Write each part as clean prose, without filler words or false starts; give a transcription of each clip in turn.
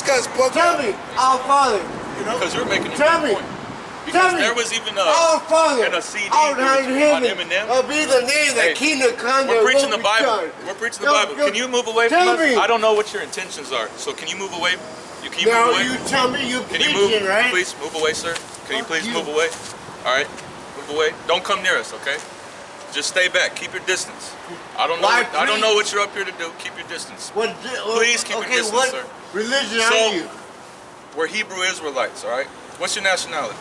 guy's bugged Tell out. me, our Father. You know? Because you're making a Tell good me. point. Because Tell me. there was even Our Father. in a CD out that in was on heaven. Eminem. Be the name that Hey, kingdom come. We're preaching the Bible. We're preaching the Bible. Can you move away from tell us? me. I don't know what your intentions are. So can you move away? Can you Now move away? you tell me you Can you preaching, move? right? Please move away, sir. Can you Fuck please you. move away? All right, move away. Don't come near us, okay? Just stay back. Keep your distance. I don't know. Why I don't preach? know what you're up here to do. Keep your distance. Please keep your okay, distance, what sir. religion So- are you? We're Hebrew Israelites, all right? What's your nationality?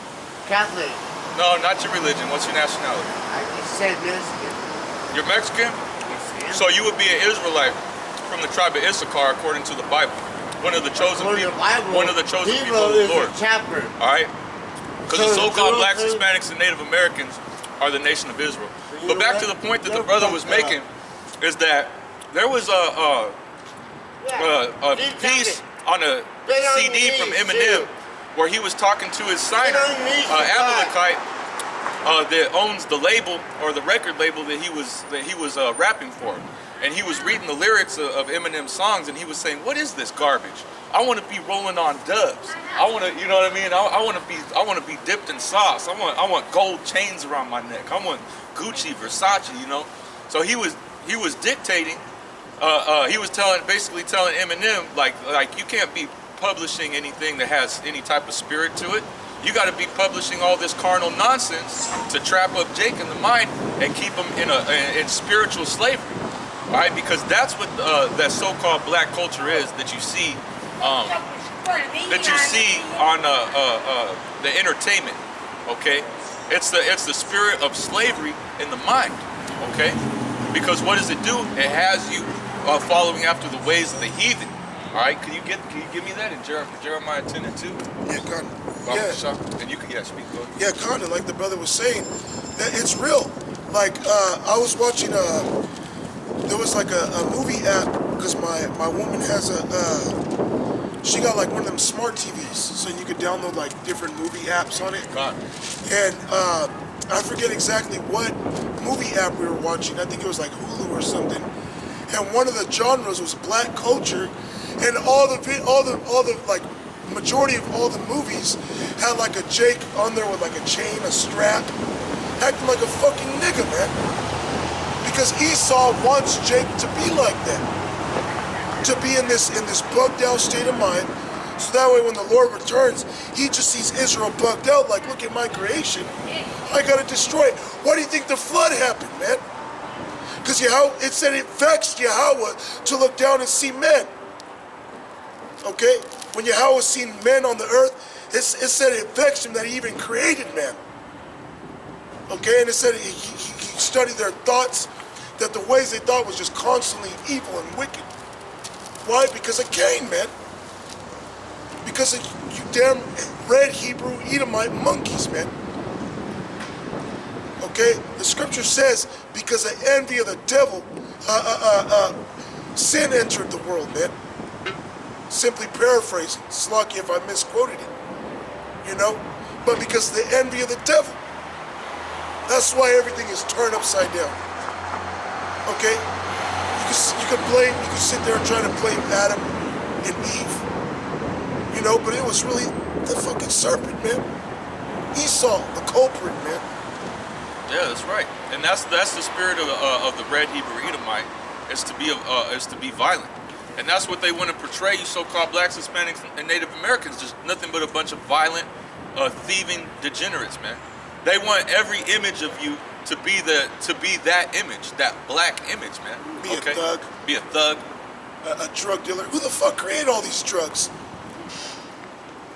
Catholic. No, not your religion. What's your nationality? I just said Mexican. You're Mexican? Yes, So you would be an Israelite from the tribe of Issachar according to the Bible. One of the chosen According to people. the Bible, One of the chosen Hebrew people of the is Lord. a chapter. All right? Because So the so-called the blacks, Jews- Hispanics, and Native Americans are the nation of Israel. You But know back what? to the point that the You're brother was fucked up. making is that there was a Keep piece talking. on a Been on CD your from knees, Eminem too. where he was talking to his signer, on your knees, Amalekite, that owns the label or the record label that he was rapping for, and he was reading the lyrics of Eminem's songs, and he was saying, "What is this garbage? I want to be rolling on dubs. I want to, you know what I mean? I want to be dipped in sauce. I want gold chains around my neck. I want Gucci, Versace, you know." So he was dictating. He was basically telling Eminem like you can't be publishing anything that has any type of spirit to it. You got to be publishing all this carnal nonsense to trap up Jake in the mind and keep him in spiritual slavery, all right? Because that's what that so-called black culture is that you see on the entertainment, okay? It's the spirit of slavery in the mind, okay? Because what does it do? It has you following after the ways of the heathen. All right, can you give me that in Jeremiah 10 and 2? Yeah, kind of. Yeah. And you can speak. Go ahead. Yeah, kind of like the brother was saying, that it's real. Like I was watching there was like a movie app because my woman has she got like one of them smart TVs, so you could download like different movie apps on it. God. And I forget exactly what movie app we were watching. I think it was like Hulu or something. And one of the genres was black culture, and all the like majority of all the movies had like a Jake on there with like a chain, a strap, acting like a fucking nigga, man. Because Esau wants Jake to be like that, to be in this bugged out state of mind. So that way when the Lord returns, he just sees Israel bugged out, like, look at my creation. I gotta destroy it. Why do you think the flood happened, man? Because it said it vexed Yahweh to look down and see men. Okay? When Yahweh seen men on the earth, it said it vexed him that he even created man. Okay? And it said he studied their thoughts, that the ways they thought was just constantly evil and wicked. Why? Because of Cain, man. Because of you damn red Hebrew Edomite monkeys, man. Okay? The scripture says, because of envy of the devil, sin entered the world, man. Simply paraphrasing. Slocky if I misquoted it. You know? But because of the envy of the devil. That's why everything is turned upside down. Okay? You could sit there and try to blame Adam and Eve. You know, but it was really the fucking serpent, man. Esau, the culprit, man. Yeah, that's right, and that's the spirit of the red Hebrew Edomite is to be violent, and that's what they want to portray you so-called blacks, Hispanics, and Native Americans. Just nothing but a bunch of violent, thieving degenerates, man. They want every image of you to be that image, that black image, man. Be a thug. Be a thug. A drug dealer. Who the fuck created all these drugs?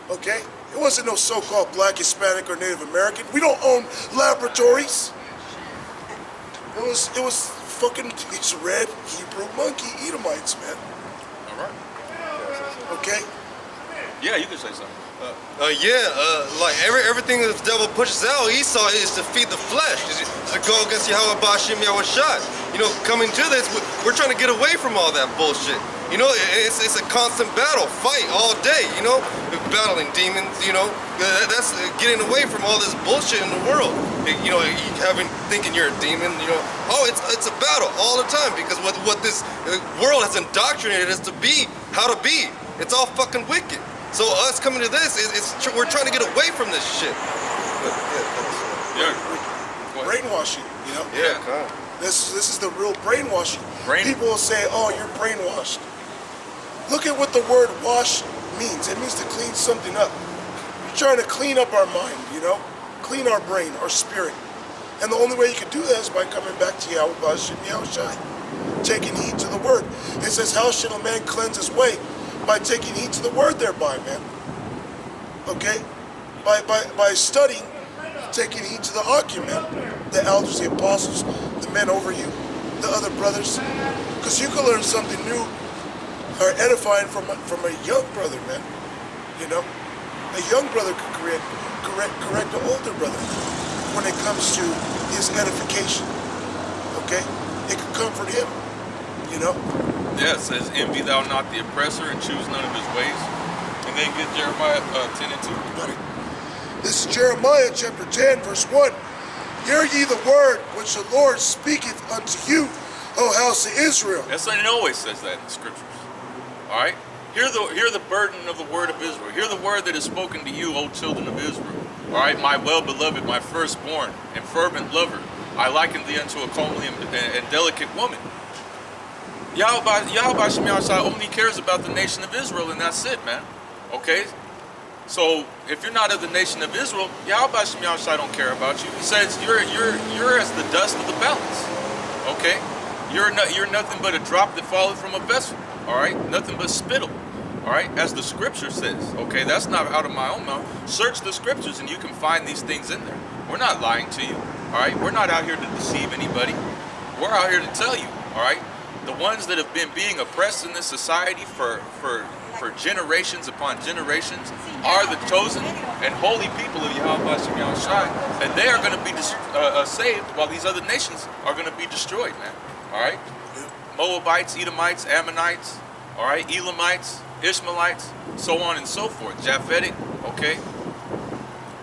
Okay? It wasn't no so-called black, Hispanic, or Native American. We don't own laboratories. It was fucking these red Hebrew monkey Edomites, man. All right. Okay? Yeah, you can say something. Like everything that the devil pushes out, Esau is to feed the flesh, is to go against Yahweh Bashim Yahweh Shad. You know, coming to this, we're trying to get away from all that bullshit. You know, it's a constant battle, fight all day, you know, battling demons, you know, that's getting away from all this bullshit in the world. You know, thinking you're a demon, you know, it's a battle all the time because what this world has indoctrinated us to be, how to be. It's all fucking wicked. So us coming to this, we're trying to get away from this shit. But, Yeah. Go ahead. Brainwashing, you know? Yeah. This is the real brainwashing. People will say, oh, you're brainwashed. Look at what the word wash means. It means to clean something up. You're trying to clean up our mind, you know? Clean our brain, our spirit. And the only way you can do that is by coming back to Yahweh B'Hashem Yahushai, taking heed to the word. It says, how should a man cleanse his way? By taking heed to the word thereby, man. Okay? By studying, taking heed to the argument, the elders, the apostles, the men over you, the other brothers. Because you can learn something new or edifying from a young brother, man. You know? A young brother can correct an older brother when it comes to his edification. Okay? It can comfort him. You know? Yeah, it says, envy thou not the oppressor and choose none of his ways. And then get Jeremiah 10 and 2. Got it. This is Jeremiah chapter 10, verse 1. Hear ye the word which the Lord speaketh unto you, O house of Israel. That's what it always says that in the scriptures. All right? Hear the burden of the word of Israel. Hear the word that is spoken to you, O children of Israel. All right? My well-beloved, my firstborn, and fervent lover, I liken thee unto a comely and delicate woman. Yahweh Shem Yahushai only cares about the nation of Israel, and that's it, man. Okay? So if you're not of the nation of Israel, Yahweh Shem Yahushai don't care about you. He says you're as the dust of the balance. Okay? You're nothing but a drop that falleth from a vessel. All right? Nothing but spittle. All right? As the scripture says. Okay? That's not out of my own mouth. Search the scriptures and you can find these things in there. We're not lying to you. All right? We're not out here to deceive anybody. We're out here to tell you. All right? The ones that have been being oppressed in this society for generations upon generations are the chosen and holy people of Yahweh Shem Yahushai, and they are going to be saved while these other nations are going to be destroyed, man. All right? Moabites, Edomites, Ammonites, all right, Elamites, Ishmaelites, so on and so forth. Japhetic, okay?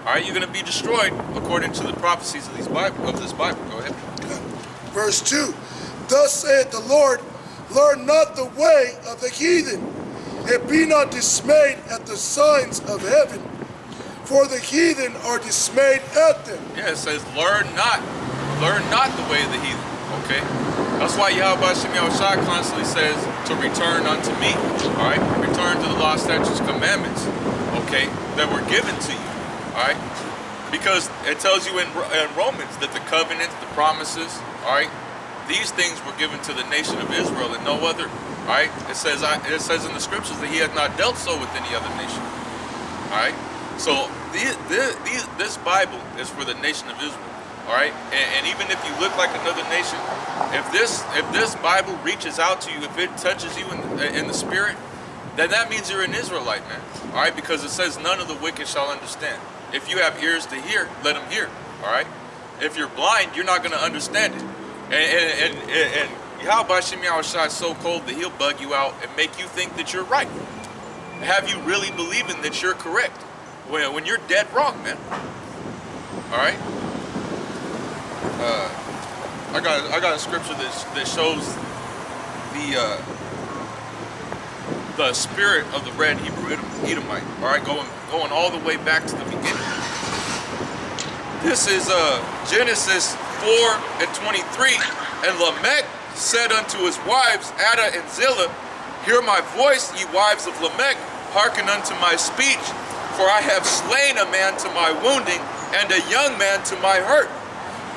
All right, you're going to be destroyed according to the prophecies of this Bible. Go ahead. Verse 2. Thus saith the Lord, learn not the way of the heathen, and be not dismayed at the signs of heaven, for the heathen are dismayed at them. Yeah, it says, learn not the way of the heathen, okay? That's why Yahweh Shem Yahushai constantly says to return unto me, all right? Return to the law, statutes, commandments, okay, that were given to you, all right? Because it tells you in Romans that the covenants, the promises, all right, these things were given to the nation of Israel and no other. All right? It says in the scriptures that he has not dealt so with any other nation. All right? So this Bible is for the nation of Israel. All right? And even if you look like another nation, if this Bible reaches out to you, if it touches you in the spirit, then that means you're an Israelite, man. All right? Because it says none of the wicked shall understand. If you have ears to hear, let them hear. All right? If you're blind, you're not going to understand it. And Yahweh Shem Yahushai is so cold that he'll bug you out and make you think that you're right. Have you really believing that you're correct when you're dead wrong, man? All right. I got a scripture that shows the spirit of the red Hebrew Edomite. All right, going all the way back to the beginning. This is Genesis 4:23, and Lamech said unto his wives, Ada and Zillah, hear my voice, ye wives of Lamech, hearken unto my speech, for I have slain a man to my wounding, and a young man to my hurt.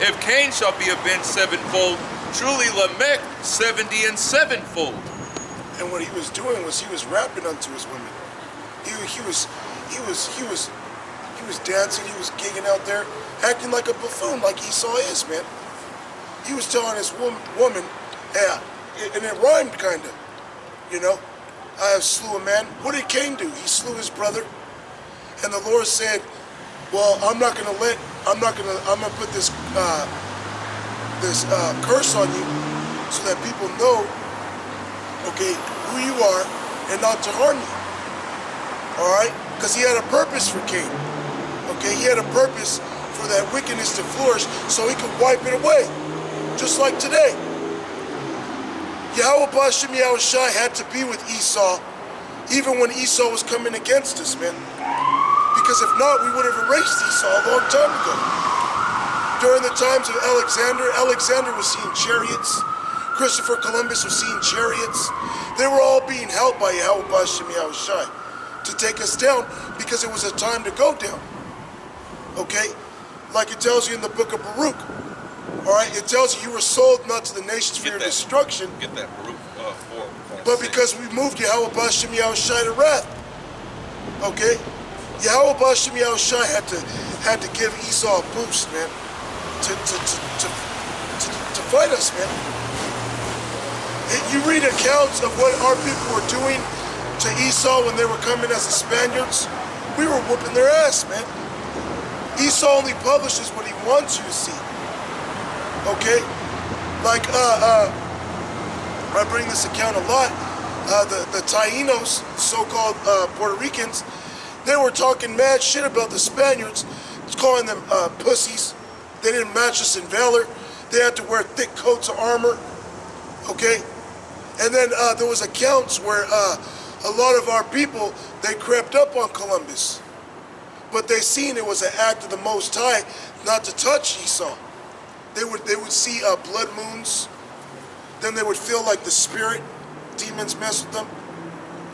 If Cain shall be avenged sevenfold, truly Lamech 70 and sevenfold. And what he was doing was he was rapping unto his women. He was dancing, he was gigging out there, acting like a buffoon, like Esau is, man. He was telling his woman, yeah, and it rhymed kind of, you know. I have slew a man. What did Cain do? He slew his brother. And the Lord said, well, I'm gonna put this curse on you so that people know, okay, who you are and not to harm you. All right? Because he had a purpose for Cain. Okay, he had a purpose for that wickedness to flourish so he could wipe it away. Just like today. Yahweh B'Hashem Yahushai had to be with Esau even when Esau was coming against us, man. Because if not, we would have erased Esau a long time ago. During the times of Alexander was seeing chariots. Christopher Columbus was seeing chariots. They were all being held by Yahweh Bashem Yahushai to take us down because it was a time to go down. Okay? Like it tells you in the book of Baruch. Alright? It tells you were sold not to the nations for your destruction. Get that Baruch 4. But because we moved Yahweh Bashem Yahushai to wrath. Okay? Yahweh Bashem Yahushai had to give Esau a boost, man. To fight us, man. You read accounts of what our people were doing to Esau when they were coming as the Spaniards. We were whooping their ass, man. Esau only publishes what he wants you to see. Okay? Like, I bring this account a lot. The Taínos, so-called Puerto Ricans, they were talking mad shit about the Spaniards, calling them pussies. They didn't match us in valor. They had to wear thick coats of armor. Okay? And then there was accounts where a lot of our people, they crept up on Columbus. But they seen it was an act of the Most High not to touch Esau. They would see blood moons. Then they would feel like the spirit, demons mess with them.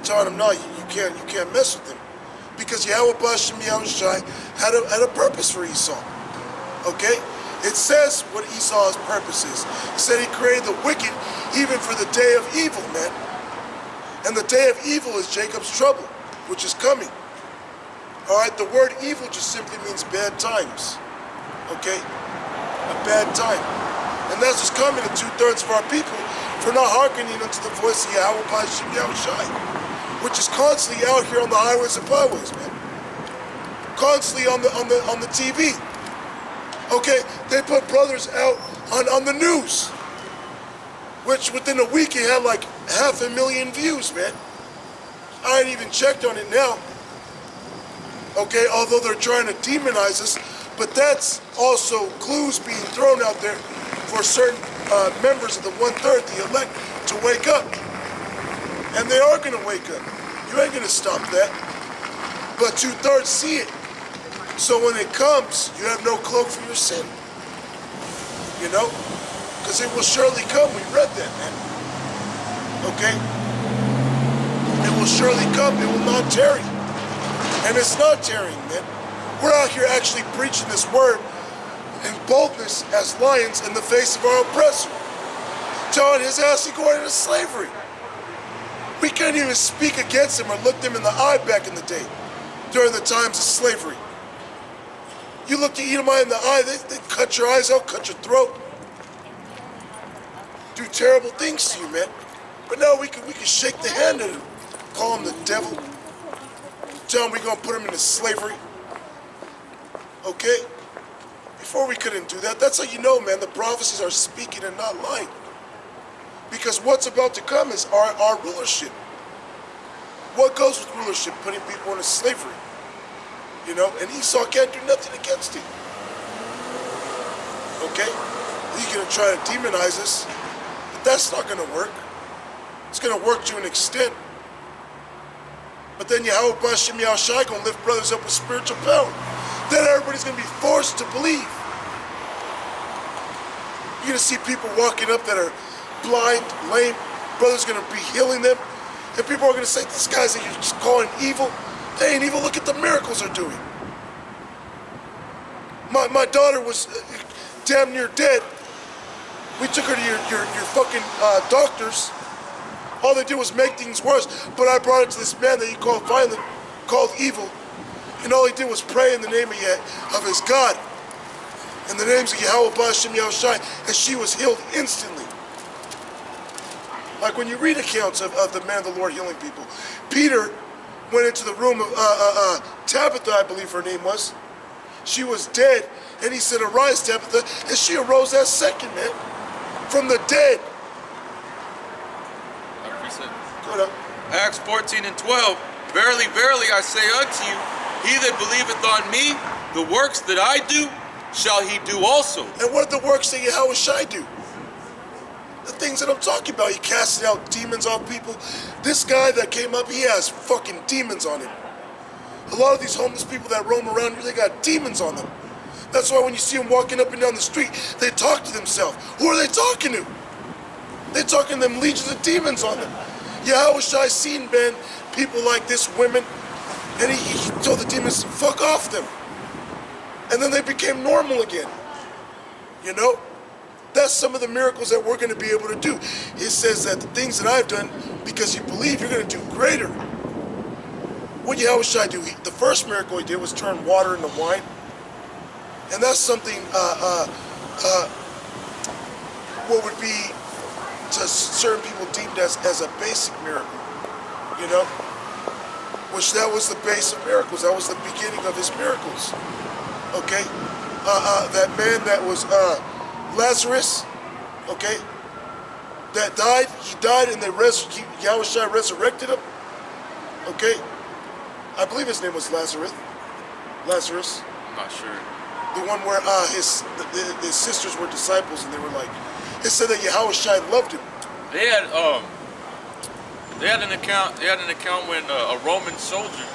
Telling them, no, you can't mess with them. Because Yahweh Bashem Yahushai had a purpose for Esau. Okay? It says what Esau's purpose is. He said he created the wicked even for the day of evil, man. And the day of evil is Jacob's trouble, which is coming. Alright, the word evil just simply means bad times. Okay? A bad time. And that's what's coming to 2/3 of our people for not hearkening unto the voice of Yahweh Bashem Yahushai, which is constantly out here on the highways and byways, man. Constantly on the TV. Okay, they put brothers out on the news, which within a week it had like 500,000 views, man. I ain't even checked on it now. Okay, although they're trying to demonize us, but that's also clues being thrown out there for certain members of the 1/3, the elect, to wake up. And they are going to wake up. You ain't going to stop that. But 2/3 see it. So when it comes, you have no cloak for your sin. You know? Because it will surely come. We read that, man. Okay? It will surely come. It will not tarry. And it's not tarrying, man. We're out here actually preaching this word in boldness as lions in the face of our oppressor. Telling his ass to go into slavery. We couldn't even speak against him or look them in the eye back in the day, during the times of slavery. You look the Edomite in the eye, they cut your eyes out, cut your throat. Do terrible things to you, man. But now we can shake the hand at him, call him the devil, tell him we're gonna put him into slavery. Okay? Before we couldn't do that. That's how you know, man, the prophecies are speaking and not lying. Because what's about to come is our rulership. What goes with rulership? Putting people into slavery. You know, and Esau can't do nothing against it. Okay? He's gonna try to demonize us, but that's not gonna work. It's gonna work to an extent. But then Yahweh Bashem Yahushai gonna lift brothers up with spiritual power. Then everybody's gonna be forced to believe. You're gonna see people walking up that are blind, lame. Brothers gonna be healing them. And people are gonna say, this guys that you're just calling evil, they ain't evil, look at the miracles they're doing. My daughter was damn near dead. We took her to your fucking doctors. All they did was make things worse. But I brought it to this man that he called violent, called evil. And all he did was pray in the name of his God. In the names of Yahweh Bashem Yahushai. And she was healed instantly. Like when you read accounts of the man of the Lord healing people. Peter went into the room of Tabitha, I believe her name was. She was dead. And he said, arise, Tabitha. And she arose that second, man. From the dead. Go down. Acts 14:12. Verily, verily, I say unto you, he that believeth on me, the works that I do, shall he do also. And what did the works that Yahweh Shai do? The things that I'm talking about. He casted out demons off people. This guy that came up, he has fucking demons on him. A lot of these homeless people that roam around here, they got demons on them. That's why when you see them walking up and down the street, they talk to themselves. Who are they talking to? They're talking to them legions of demons on them. Yahweh Shai seen, man, people like this, women, and he told the demons to fuck off them. And then they became normal again. You know? That's some of the miracles that we're going to be able to do. It says that the things that I've done, because you believe, you're going to do greater. What Yahweh Shai do? The first miracle he did was turn water into wine. And that's something, what would be to certain people deemed as a basic miracle, you know? Which that was the base of miracles. That was the beginning of his miracles, okay? That man that was Lazarus, okay, that died, he died and Yahweh Shai resurrected him, okay? I believe his name was Lazarus. I'm not sure. The one where his sisters were disciples and they were like, it said that Yahweh Shai loved him. They had an account when a Roman soldier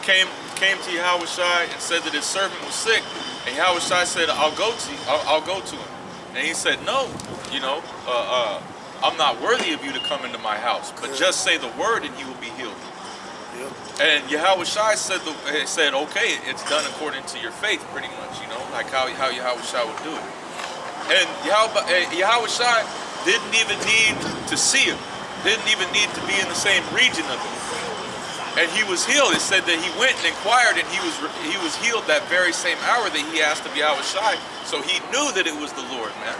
came to Yahweh Shai and said that his servant was sick, and Yahweh Shai said, I'll go to him. And he said, no, you know, I'm not worthy of you to come into my house, but just say the word and you will be healed. And Yahweh Shai said, okay, it's done according to your faith, pretty much, you know, like how Yahweh Shai would do it. And Yahweh Shai didn't even need to see him, didn't even need to be in the same region of him. And he was healed. It said that he went and inquired, and he was healed that very same hour that he asked of Yahweh Shai. So he knew that it was the Lord, man.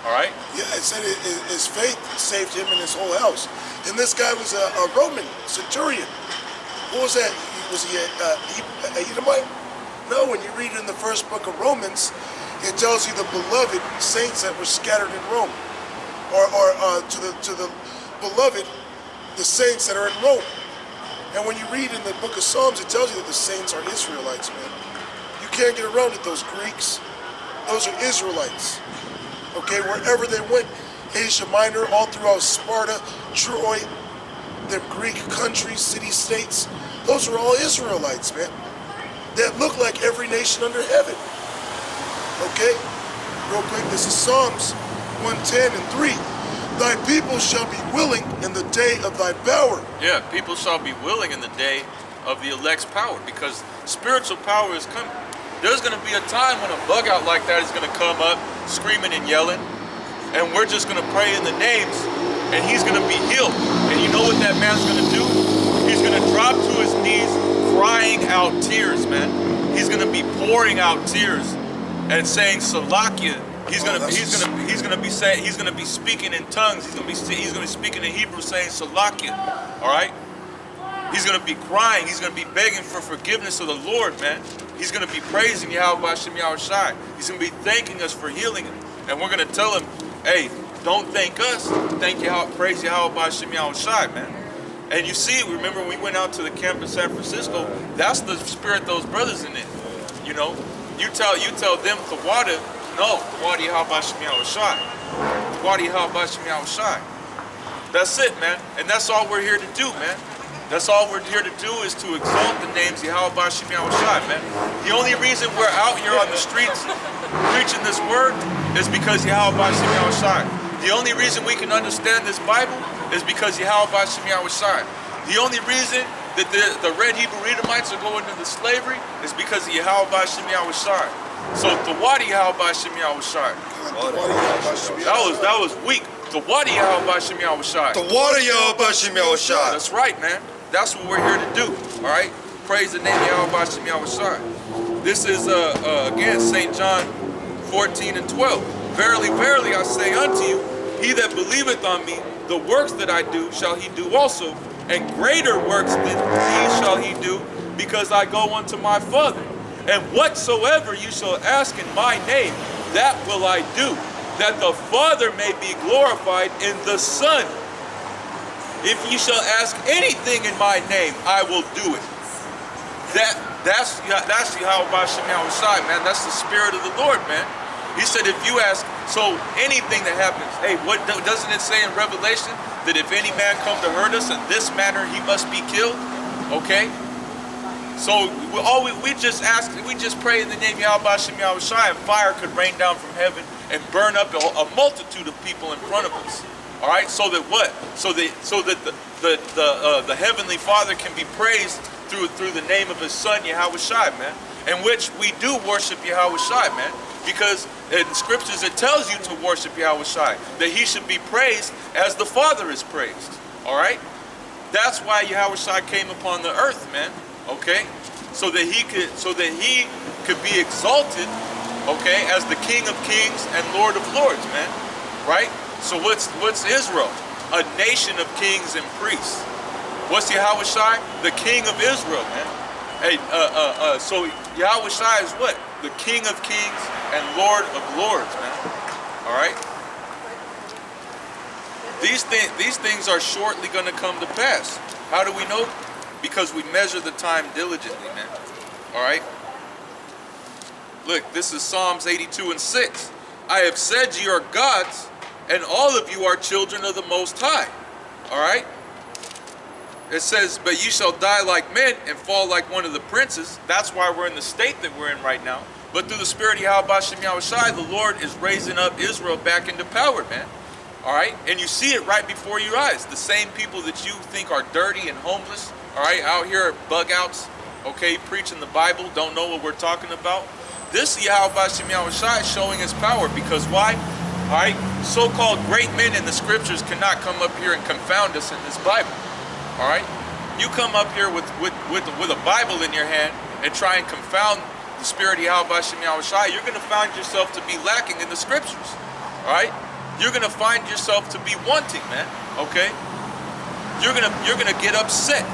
All right? Yeah, it said his faith saved him and his whole house. And this guy was a Roman centurion. What was that? Was he a Edomite? No, when you read in the first book of Romans, it tells you the beloved saints that were scattered in Rome. Or to the beloved, the saints that are in Rome. And when you read in the book of Psalms, it tells you that the saints are Israelites, man. You can't get around it, those Greeks. Those are Israelites. Okay, wherever they went, Asia Minor, all throughout Sparta, Troy, them Greek countries, city-states, those are all Israelites, man. That look like every nation under heaven. Okay? Real quick, this is Psalms 110 and 3. Thy people shall be willing in the day of thy power. Yeah, people shall be willing in the day of the elect's power, because spiritual power is coming. There's going to be a time when a bug out like that is going to come up, screaming and yelling, and we're just going to pray in the names, and he's going to be healed. And you know what that man's going to do? He's going to drop to his knees, crying out tears, man. He's going to be pouring out tears and saying Salakia. He's gonna be speaking in tongues. He's gonna be speaking in Hebrew, saying Salakia. All right. He's gonna be crying. He's gonna be begging for forgiveness of the Lord, man. He's gonna be praising Yahweh Shem Yahweh Shai. He's gonna be thanking us for healing him, and we're gonna tell him, hey, don't thank us. Thank Yahweh, praise Yahweh Shem Yahweh Shai, man. And you see, remember when we went out to the camp in San Francisco? That's the spirit those brothers in it. You know, you tell them Tawada. No, Wadi Halbashim Yahushai. Wadi Halbashim Yahushai. That's it, man. And that's all we're here to do, man. That's all we're here to do is to exalt the names Yahweh Bashim Yahushai, man. The only reason we're out here on the streets preaching this word is because Yahweh Bashim Yahushai. The only reason we can understand this Bible is because Yahweh Bashim Yahushai. The only reason that the red Hebrew Edomites are going into slavery is because of Yahweh Bashim Yahushai. So the Wadi Yahweh Bashim Yahushai. That was weak. The Wadi Yahweh Bashim Yahushai. The Wadi Yahweh Bashim Yahushai. That's right, man. That's what we're here to do. All right. Praise the name of Yahweh Bashim Yahushai. This is again St. John 14 and 12. Verily, verily, I say unto you, he that believeth on me, the works that I do shall he do also, and greater works than these shall he do, because I go unto my Father. And whatsoever you shall ask in my name, that will I do, that the Father may be glorified in the Son. If you shall ask anything in my name, I will do it. That's Yahweh Bashim Yahushai, man. That's the Spirit of the Lord, man. He said, if you ask So anything that happens, hey, what doesn't it say in Revelation that if any man come to hurt us in this manner, he must be killed? Okay. So we just ask, we just pray in the name of Yahweh Shem Yahweh Shai, and fire could rain down from heaven and burn up a multitude of people in front of us. All right. So that what? So that the Heavenly Father can be praised through the name of His Son Yahweh Shai, man. In which we do worship Yahweh Shai, man. Because in scriptures it tells you to worship Yahweh Shai, that He should be praised as the Father is praised. All right. That's why Yahweh Shai came upon the earth, man. Okay, so that he could be exalted, okay, as the King of Kings and Lord of Lords, man. Right? So what's Israel? A nation of kings and priests. What's Yahweh Shai? The King of Israel, man. Hey, so Yahweh Shai is what? The King of Kings and Lord of Lords, man. All right. These things are shortly going to come to pass. How do we know? Because we measure the time diligently, man. All right. Look, this is Psalms 82:6. I have said ye are gods, and all of you are children of the Most High. All right. It says, but ye shall die like men and fall like one of the princes. That's why we're in the state that we're in right now. But through the Spirit of Yahweh Shem Yahweh Shai, the Lord is raising up Israel back into power, man. All right. And you see it right before your eyes. The same people that you think are dirty and homeless, all right, out here at bug outs, okay, preaching the Bible, don't know what we're talking about. This Yahweh Shem Yahweh Shai is showing His power, because why? All right, so-called great men in the scriptures cannot come up here and confound us in this Bible. All right, you come up here with a Bible in your hand and try and confound the Spirit of Yahweh Shem Yahweh Shai, you're going to find yourself to be lacking in the scriptures. All right, you're going to find yourself to be wanting, man. Okay, you're gonna get upset.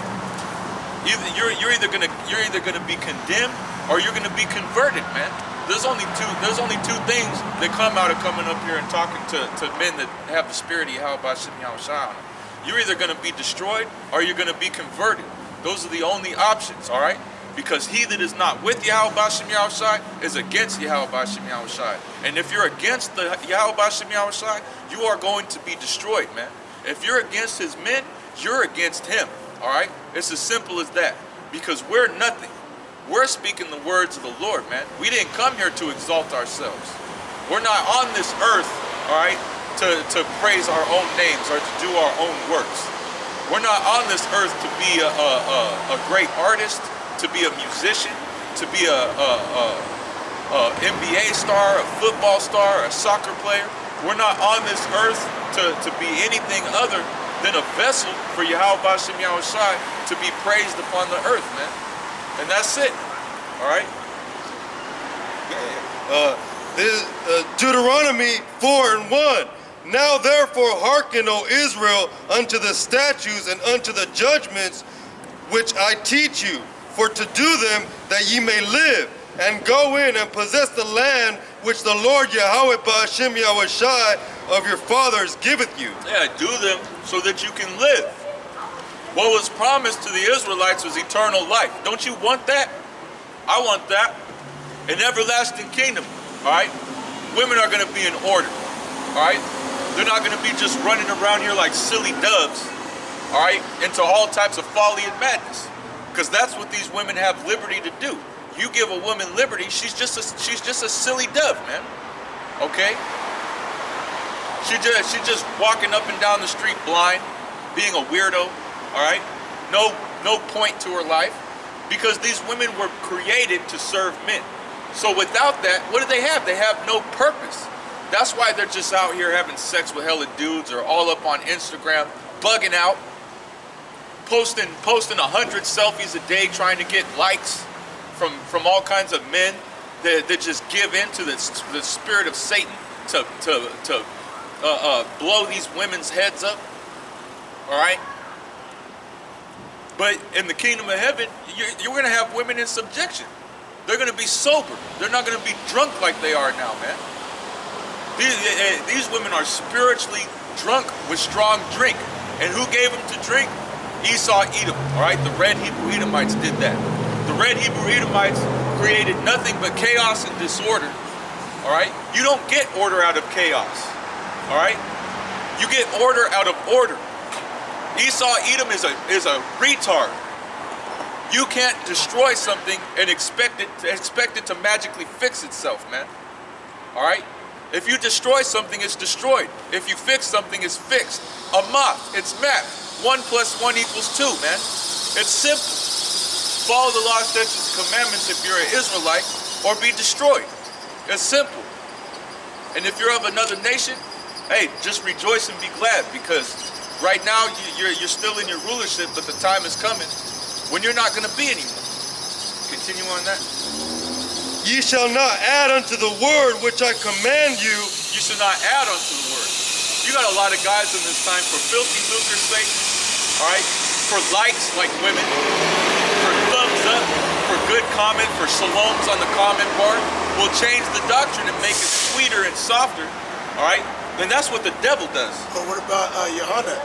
You're either gonna be condemned or you're gonna be converted, man. There's only two things that come out of coming up here and talking to men that have the Spirit of Yahweh Shem Yahweh Shai on them. You're either gonna be destroyed or you're gonna be converted. Those are the only options, all right? Because he that is not with Yahweh Shem Yahweh Shai is against Yahweh Shem Yahweh Shai. And if you're against the Yahweh Shem Yahweh Shai, you are going to be destroyed, man. If you're against his men, you're against him, all right? It's as simple as that. Because we're nothing. We're speaking the words of the Lord, man. We didn't come here to exalt ourselves. We're not on this earth, all right, to praise our own names or to do our own works. We're not on this earth to be a great artist, to be a musician, to be a NBA star, a football star, a soccer player. We're not on this earth to be anything other than a vessel for Yahweh Shem Yahweh Shai to be praised upon the earth, man. And that's it. All right? This Deuteronomy 4:1. Now therefore hearken, O Israel, unto the statutes and unto the judgments which I teach you, for to do them that ye may live, and go in and possess the land which the Lord Yahweh Ba'ashem Yahweh Shai of your fathers giveth you. Yeah, do them so that you can live. What was promised to the Israelites was eternal life. Don't you want that? I want that. An everlasting kingdom, all right? Women are going to be in order, all right? They're not going to be just running around here like silly doves, all right, into all types of folly and madness. Because that's what these women have liberty to do. You give a woman liberty, she's just a silly dove, man. Okay? She's just walking up and down the street blind, being a weirdo, all right? No point to her life, because these women were created to serve men. So without that, what do they have? They have no purpose. That's why they're just out here having sex with hella dudes, or all up on Instagram, bugging out, posting 100 selfies a day, trying to get likes from all kinds of men that just give in to the spirit of Satan to blow these women's heads up. All right. But in the kingdom of heaven, you're going to have women in subjection. They're going to be sober. They're not going to be drunk like they are now, man. These women are spiritually drunk with strong drink. And who gave them to drink? Esau, Edom, all right? The red Hebrew Edomites did that. The red Hebrew Edomites created nothing but chaos and disorder All right? You don't get order out of chaos. All right? You get order out of order. Esau Edom is a retard. You can't destroy something and expect it to magically fix itself, man. All right? If you destroy something, it's destroyed. If you fix something, it's fixed. A moth, it's math. 1 + 1 = 2, man. It's simple. Follow the law, statutes, and commandments if you're an Israelite, or be destroyed. It's simple. And if you're of another nation, hey, just rejoice and be glad, because right now you're still in your rulership, but the time is coming when you're not going to be anymore. Continue on that. Ye shall not add unto the word which I command you. You should not add unto the word. You got a lot of guys in this time for filthy lucre's sake, all right? For likes like women, for thumbs up, for good comment, for shaloms on the comment bar, will change the doctrine and make it sweeter and softer, all right? Then that's what the devil does. But what about Johanna?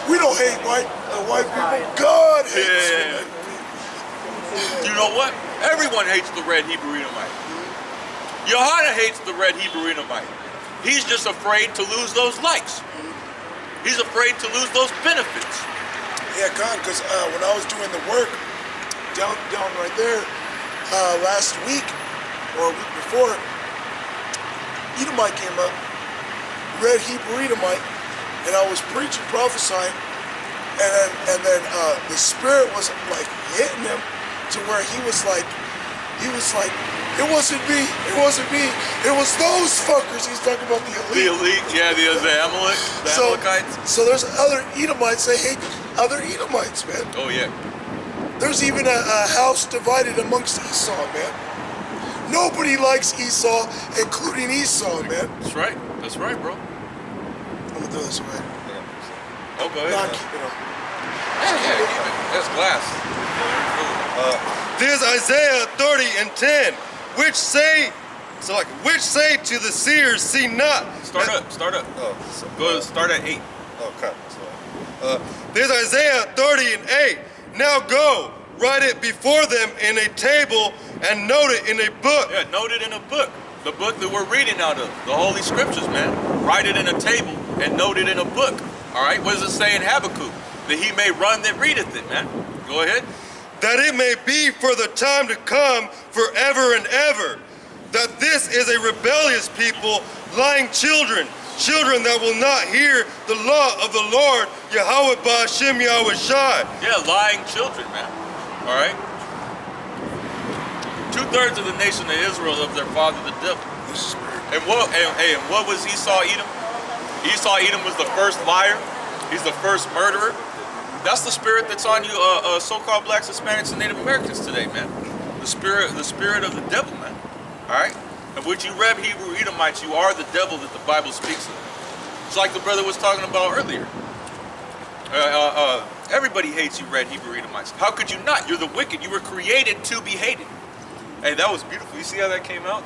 We don't hate white people. God hates Yeah. white people. You know what? Everyone hates the red Hebrew Edomite. Johanna hates the red Hebrew Edomite. He's just afraid to lose those likes. He's afraid to lose those benefits. Yeah, God, because when I was doing the work down right there last week or a week before, Edomite came up, red Hebrew Edomite, and I was preaching, prophesying, and then the Spirit was like hitting him to where he was like, it wasn't me, it was those fuckers. He's talking about the elite. The elite, yeah, the Amalekites. So there's other Edomites, they hate other Edomites, man. Oh yeah. There's even a house divided amongst Esau, man. Nobody likes Esau, including Esau, man. That's right, bro. I'm gonna throw this away. Oh, go ahead. Nah, keep it on. Yeah, keep it. That's glass. This Isaiah 30 and 10, which say to the seers, see not. Start up. Oh, so, Go start at 8. okay. So, this Isaiah 30 and 8. Now go, write it before them in a table and note it in a book. Yeah, note it in a book. The book that we're reading out of, the Holy Scriptures, man. Write it in a table and note it in a book. All right, what does it say in Habakkuk? That he may run that readeth it, man. Go ahead. That it may be for the time to come forever and ever. That this is a rebellious people, lying children that will not hear the law of the Lord, Yahweh Ba'ashem Yahweh Shai. Yeah, lying children, man. All right. 2/3 of the nation of Israel of their father, the devil. And what was Esau Edom? Esau Edom was the first liar. He's the first murderer. That's the spirit that's on you, so-called blacks, Hispanics, and Native Americans today, man. The spirit of the devil, man. All right. And would you red Hebrew Edomites, you are the devil that the Bible speaks of. It's like the brother was talking about earlier. Everybody hates you, red Hebrew Edomites. How could you not? You're the wicked. You were created to be hated. Hey, that was beautiful. You see how that came out?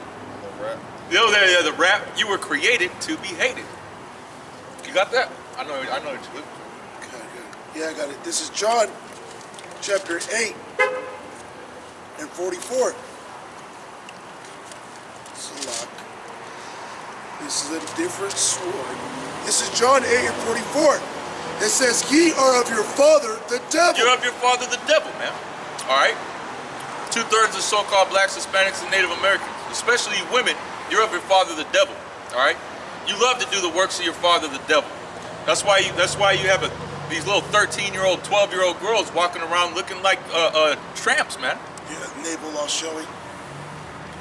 The rap. Yeah, the rap. You were created to be hated. You got that? I know it's good. Yeah, I got it. This is John chapter 8 and 44. Salak. This is a different sword. This is John 8 and 44. It says, ye are of your father, the devil. You're of your father, the devil, man. All right? 2/3 of so-called blacks, Hispanics, and Native Americans, especially women, you're of your father, the devil. All right? You love to do the works of your father, the devil. That's why you have these little 13-year-old, 12-year-old girls walking around looking like tramps, man. Yeah, navel all showy.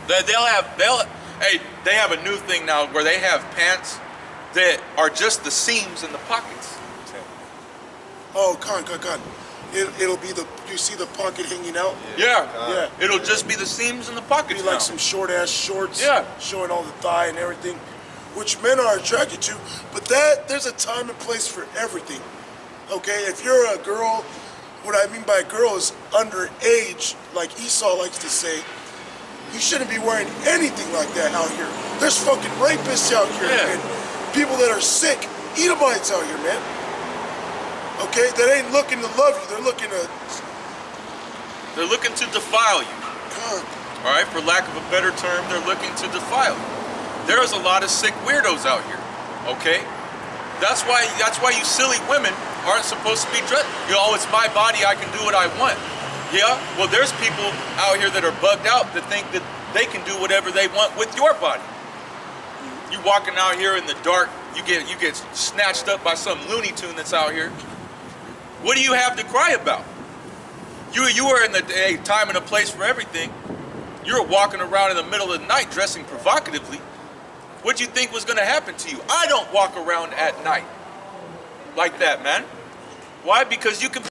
They have a new thing now where they have pants that are just the seams and the pockets. Oh, con. It'll be you see the pocket hanging out? Yeah. It'll just be the seams and the pockets Be like now. some short ass shorts, Yeah. showing all the thigh and everything, which men are attracted to. But there's a time and place for everything. Okay, if you're a girl, what I mean by a girl is underage, like Esau likes to say, you shouldn't be wearing anything like that out here. There's fucking rapists out here, Yeah. and people that are sick, Edomites out here, man. Okay, that ain't looking to love you. They're looking to They're looking to defile you. God. All right, for lack of a better term, they're looking to defile you. There's a lot of sick weirdos out here. Okay, that's why you silly women aren't supposed to be dressed. Oh, it's my body, I can do what I want. Yeah, well, there's people out here that are bugged out that think that they can do whatever they want with your body. You walking out here in the dark, you get snatched up by some Looney Tune that's out here. What do you have to cry about? You are in a time and a place for everything. You're walking around in the middle of the night dressing provocatively. What do you think was going to happen to you? I don't walk around at night like that, man. Why? Because you can